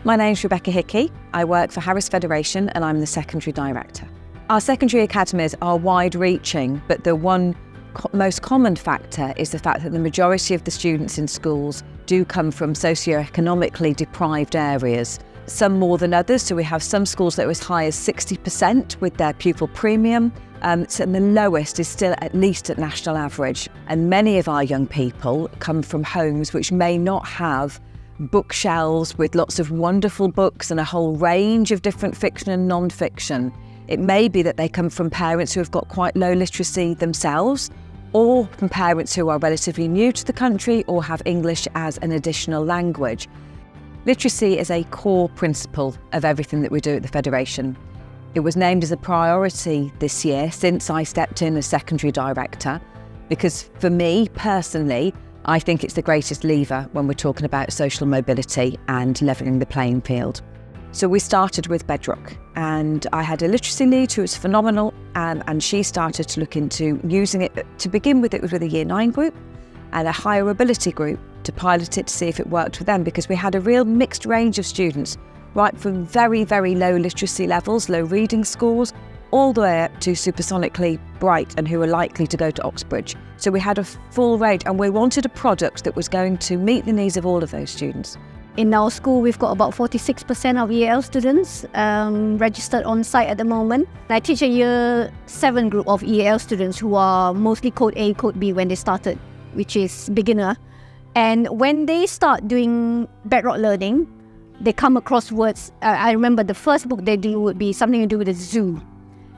My name's Rebecca Hickey. I work for Harris Federation and I'm the Secondary Director. Our secondary academies are wide-reaching, but the one most common factor is the fact that the majority of the students in schools do come from socioeconomically deprived areas, some more than others. So we have some schools that are as high as 60% with their Pupil Premium, and the lowest is still at least at national average. And many of our young people come from homes which may not have bookshelves with lots of wonderful books and a whole range of different fiction and non-fiction. It may be that they come from parents who have got quite low literacy themselves, or from parents who are relatively new to the country or have English as an additional language. Literacy is a core principle of everything that we do at the Federation. It was named as a priority this year since I stepped in as Secondary Director, because for me personally, I think it's the greatest lever when we're talking about social mobility and levelling the playing field. So we started with Bedrock, and I had a literacy lead who was phenomenal, and she started to look into using it. To begin with, it was with a Year 9 group and a higher ability group to pilot it to see if it worked with them, because we had a real mixed range of students, right from very, very low literacy levels, low reading scores, all the way up to supersonically bright and who were likely to go to Oxbridge. So we had a full range, and we wanted a product that was going to meet the needs of all of those students. In our school, we've got about 46% of EAL students registered on site at the moment. I teach a Year 7 group of EAL students who are mostly Code A, Code B when they started, which is beginner. And when they start doing Bedrock Learning, they come across words. I remember the first book they do would be something to do with a zoo.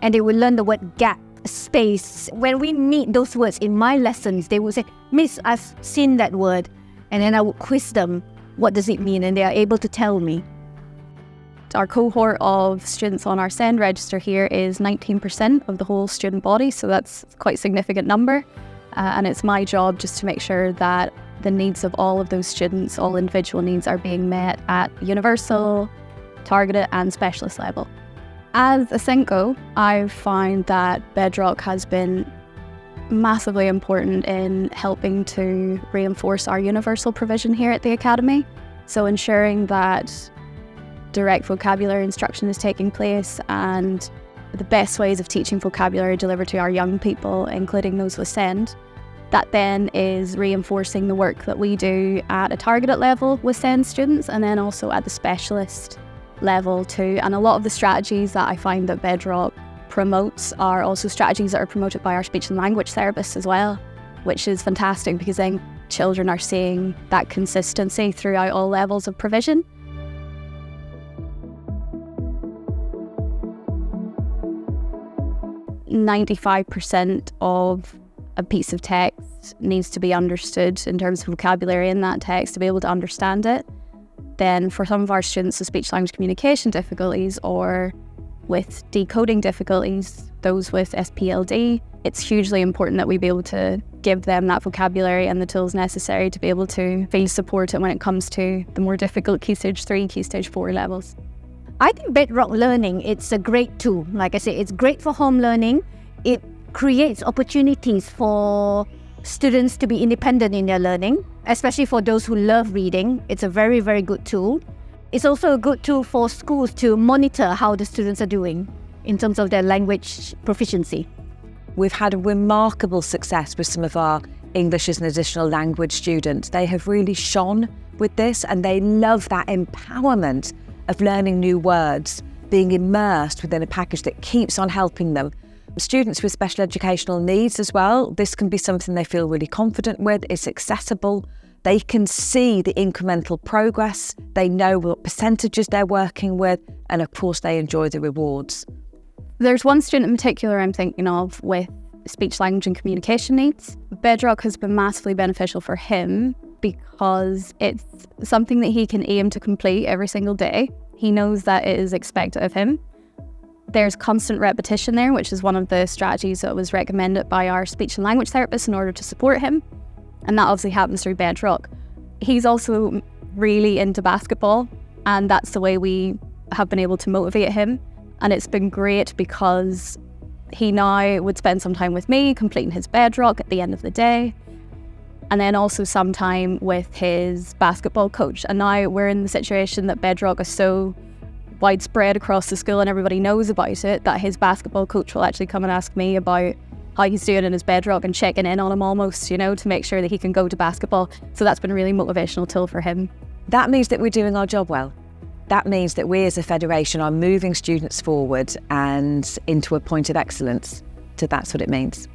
And they will learn the word gap, space. When we meet those words in my lessons, they will say, "Miss, I've seen that word." And then I would quiz them, what does it mean? And they are able to tell me. Our cohort of students on our SEND register here is 19% of the whole student body, so that's quite a significant number. And it's my job just to make sure that the needs of all of those students, all individual needs, are being met at universal, targeted and specialist level. As a SENCO, I've found that Bedrock has been massively important in helping to reinforce our universal provision here at the Academy. So ensuring that direct vocabulary instruction is taking place and the best ways of teaching vocabulary delivered to our young people, including those with SEND. That then is reinforcing the work that we do at a targeted level with SEND students, and then also at the specialist level too. And a lot of the strategies that I find that Bedrock promotes are also strategies that are promoted by our speech and language therapists as well, which is fantastic because then children are seeing that consistency throughout all levels of provision. "95% of a piece of text needs to be understood in terms of vocabulary in that text to be able to understand it. Then for some of our students with speech-language communication difficulties or with decoding difficulties, those with SPLD, it's hugely important that we be able to give them that vocabulary and the tools necessary to be able to feel supported when it comes to the more difficult Key Stage 3, Key Stage 4 levels. I think Bedrock Learning, it's a great tool. Like I said, it's great for home learning. It creates opportunities for students to be independent in their learning, especially for those who love reading. It's a very, very good tool. It's also a good tool for schools to monitor how the students are doing in terms of their language proficiency. We've had a remarkable success with some of our English as an additional language students. They have really shone with this, and they love that empowerment of learning new words, being immersed within a package that keeps on helping them. Students with special educational needs as well, this can be something they feel really confident with. It's accessible. They can see the incremental progress. They know what percentages they're working with, and of course they enjoy the rewards. There's one student in particular I'm thinking of with speech, language and communication needs. Bedrock has been massively beneficial for him because it's something that he can aim to complete every single day. He knows that it is expected of him. There's constant repetition there, which is one of the strategies that was recommended by our speech and language therapist in order to support him. And that obviously happens through Bedrock. He's also really into basketball, and that's the way we have been able to motivate him. And it's been great because he now would spend some time with me completing his Bedrock at the end of the day. and then also some time with his basketball coach. And now we're in the situation that Bedrock is so widespread across the school and everybody knows about it, that his basketball coach will actually come and ask me about how he's doing in his Bedrock and checking in on him almost, you know, to make sure that he can go to basketball. So that's been a really motivational tool for him. That means that we're doing our job well. That means that we as a federation are moving students forward and into a point of excellence. So that's what it means.